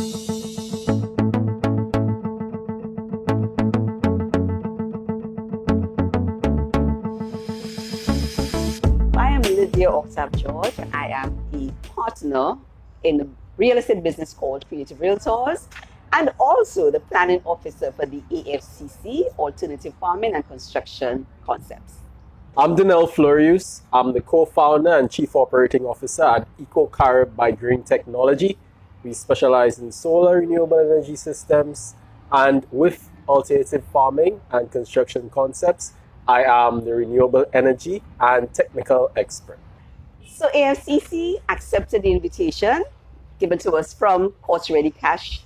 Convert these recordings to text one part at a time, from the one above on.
I am Lucia George. I am a partner in a real estate business called Creative Realtors and also the planning officer for the AFCC Alternative Farming and Construction Concepts. I'm Danelle Florius. I'm the co-founder and chief operating officer at EcoCarib by Green Technology. We specialize in solar renewable energy systems, and with alternative farming and construction concepts, I am the renewable energy and technical expert. So AFCC accepted the invitation given to us from Courts Ready Cash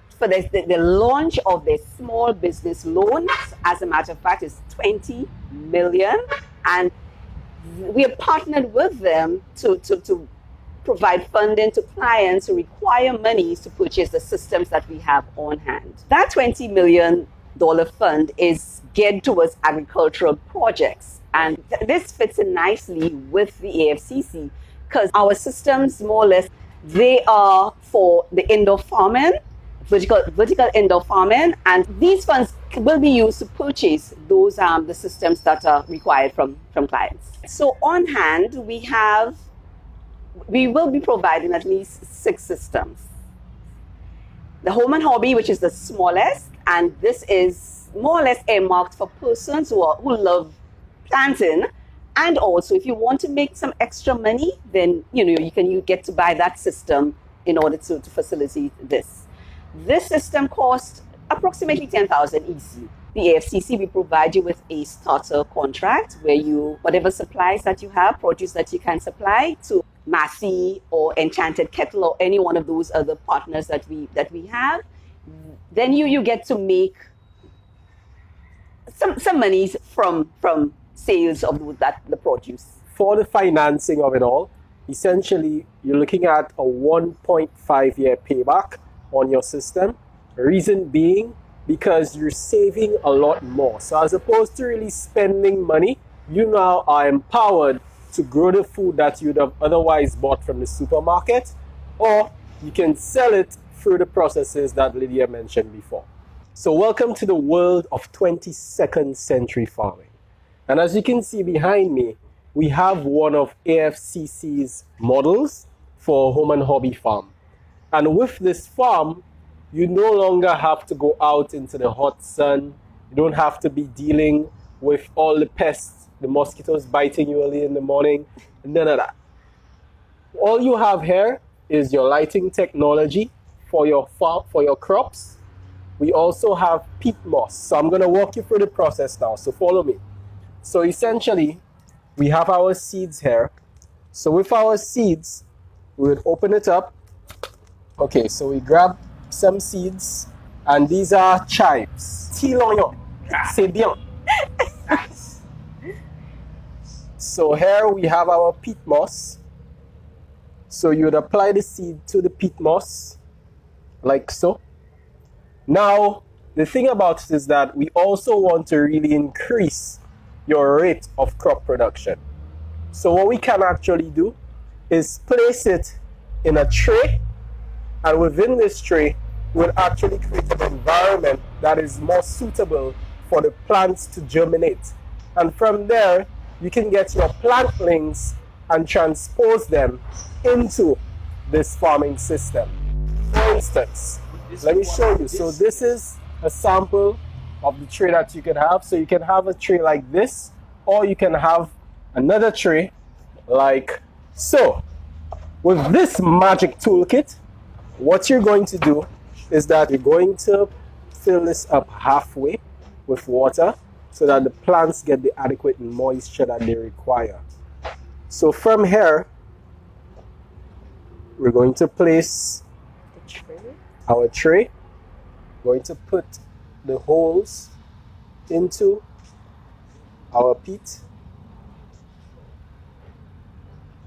for the launch of their small business loans. As a matter of fact, it's 20 million, and we have partnered with them to provide funding to clients who require monies to purchase the systems that we have on hand. That $20 million fund is geared towards agricultural projects, and this fits in nicely with the AFCC because our systems, more or less, they are for the indoor farming, vertical indoor farming, and these funds will be used to purchase those the systems that are required from clients. So on hand, we will be providing at least 6 systems. The Home and Hobby, which is the smallest, and this is more or less earmarked for persons who love planting, and also if you want to make some extra money, then you get to buy that system in order to facilitate this. This system costs approximately 10,000 EC. The AFCC will provide you with a starter contract where whatever supplies that you have, produce that you can supply to Massey or Enchanted Kettle or any one of those other partners that we have, then you get to make some monies from sales of the produce. For the financing of it all, essentially you're looking at a 1.5-year payback on your system. Reason being, because you're saving a lot more. So as opposed to really spending money, you now are empowered to grow the food that you'd have otherwise bought from the supermarket, or you can sell it through the processes that Lydia mentioned before. So welcome to the world of 22nd century farming. And as you can see behind me, we have one of AFCC's models for Home and Hobby Farm. And with this farm, you no longer have to go out into the hot sun. You don't have to be dealing with all the pests, the mosquitoes biting you early in the morning, none of that. All you have here is your lighting technology for your crops. We also have peat moss. So I'm going to walk you through the process now. So follow me. So essentially, we have our seeds here. So with our seeds, we would open it up. Okay, so we grab some seeds, and these are chives. C'est bien. So here we have our peat moss. So you would apply the seed to the peat moss, like so. Now, the thing about it is that we also want to really increase your rate of crop production. So what we can actually do is place it in a tray, and within this tray, we'll actually create an environment that is more suitable for the plants to germinate. And from there, you can get your plantlings and transpose them into this farming system. For instance, let me show you. So this is a sample of the tray that you can have. So you can have a tray like this, or you can have another tray like so. With this magic toolkit, what you're going to do is that you're going to fill this up halfway with water so that the plants get the adequate moisture that they require. So from here, we're going to place our tray. We're going to put the holes into our peat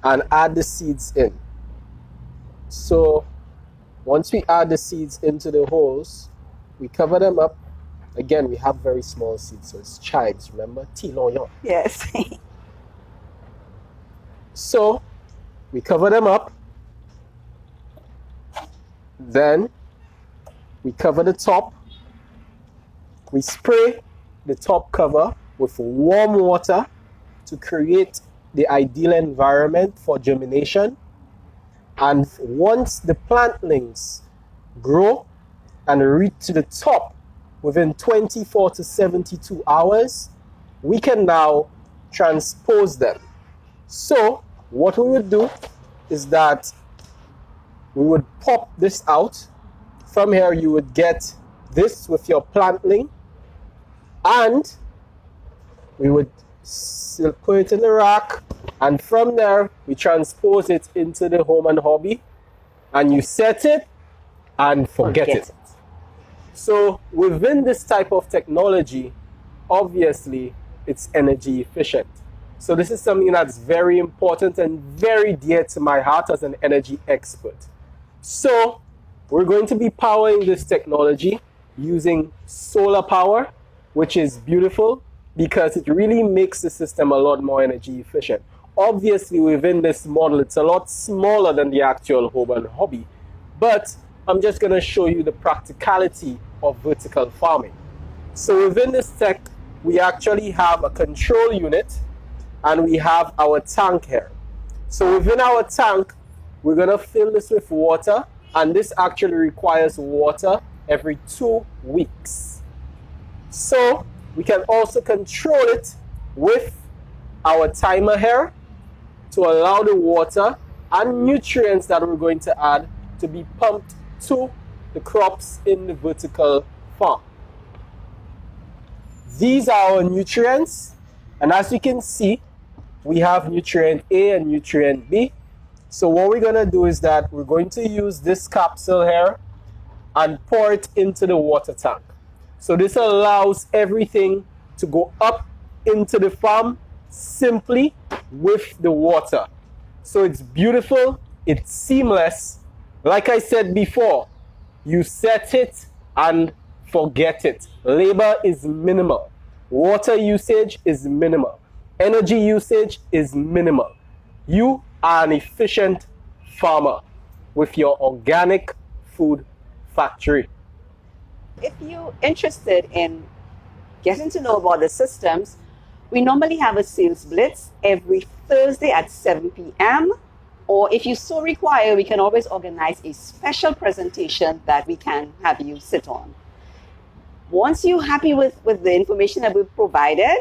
and add the seeds in. So once we add the seeds into the holes, we cover them up. Again, we have very small seeds, so it's chives, remember? Yes. So we cover them up. Then we cover the top. We spray the top cover with warm water to create the ideal environment for germination. And once the plantlings grow and reach to the top within 24 to 72 hours, we can now transpose them. So what we would do is that we would pop this out. From here you would get this with your plantling, and we would still put it in the rack, and from there we transpose it into the home and hobby, and you set it and forget it. So within this type of technology, obviously it's energy efficient. So this is something that's very important and very dear to my heart as an energy expert. So we're going to be powering this technology using solar power, which is beautiful because it really makes the system a lot more energy efficient. Obviously within this model, it's a lot smaller than the actual home and hobby, but I'm just going to show you the practicality of vertical farming. So within this tech, we actually have a control unit and we have our tank here. So within our tank, we're going to fill this with water, and this actually requires water every 2 weeks. So we can also control it with our timer here to allow the water and nutrients that we're going to add to be pumped to the crops in the vertical farm. These are our nutrients, and as you can see, we have nutrient A and nutrient B. So what we're going to do is that we're going to use this capsule here and pour it into the water tank. So this allows everything to go up into the farm simply with the water. So it's beautiful, it's seamless. Like I said before, you set it and forget it. Labor is minimal. Water usage is minimal. Energy usage is minimal. You are an efficient farmer with your organic food factory. If you're interested in getting to know about the systems, we normally have a sales blitz every Thursday at 7 p.m. Or if you so require, we can always organize a special presentation that we can have you sit on. Once you're happy with the information that we've provided,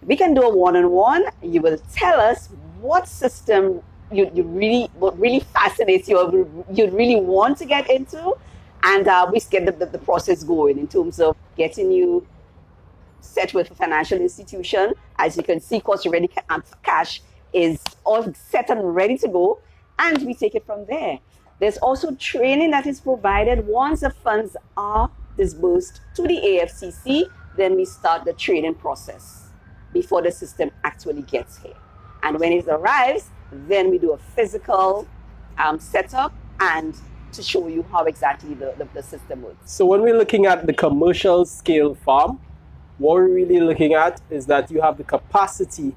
we can do a one-on-one. You will tell us what system what really fascinates you, or you really want to get into, and we get the process going in terms of getting you set with a financial institution. As you can see, Course Ready Cash is all set and ready to go, and we take it from there. There's also training that is provided once the funds are disbursed to the AFCC. Then we start the training process before the system actually gets here. And when it arrives, then we do a physical setup and to show you how exactly the system works. So when we're looking at the commercial scale farm, what we're really looking at is that you have the capacity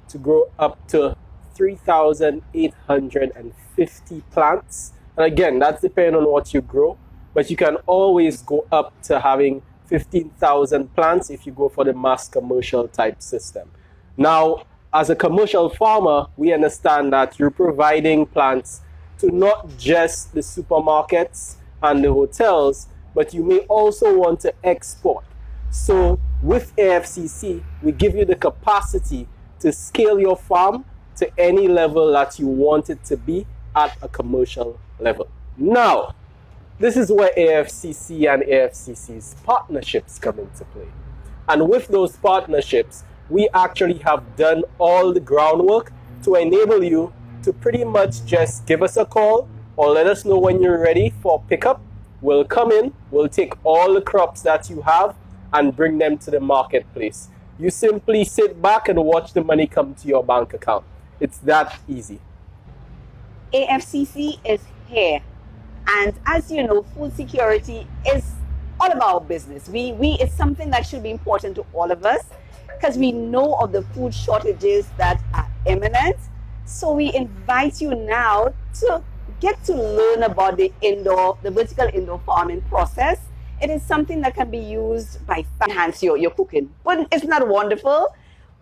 to grow up to 3,850 plants. And again, that's depending on what you grow, but you can always go up to having 15,000 plants if you go for the mass commercial type system. Now, as a commercial farmer, we understand that you're providing plants to not just the supermarkets and the hotels, but you may also want to export. So with AFCC, we give you the capacity to scale your farm to any level that you want it to be at a commercial level. Now, this is where AFCC and AFCC's partnerships come into play. And with those partnerships, we actually have done all the groundwork to enable you to pretty much just give us a call or let us know when you're ready for pickup. We'll come in, we'll take all the crops that you have and bring them to the marketplace. You simply sit back and watch the money come to your bank account. It's that easy. AFCC is here. And as you know, food security is all of our business. It's something that should be important to all of us because we know of the food shortages that are imminent. So we invite you now to get to learn about the vertical indoor farming process. It is something that can be used by enhance your cooking. But isn't that wonderful?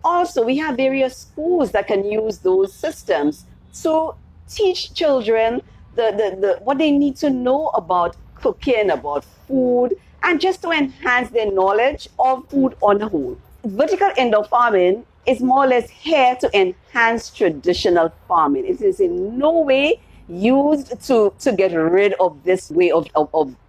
Also, we have various schools that can use those systems to teach children what they need to know about cooking, about food, and just to enhance their knowledge of food on the whole. Vertical indoor farming is more or less here to enhance traditional farming. It is in no way used to get rid of this way of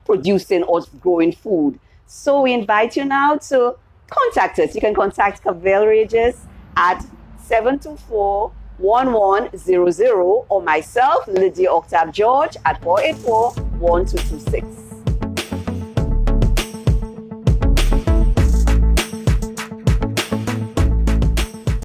producing or growing food. So we invite you now to contact us. You can contact Cavell Regis at 724-1100 or myself, Lydia Octave George, at 484-1226.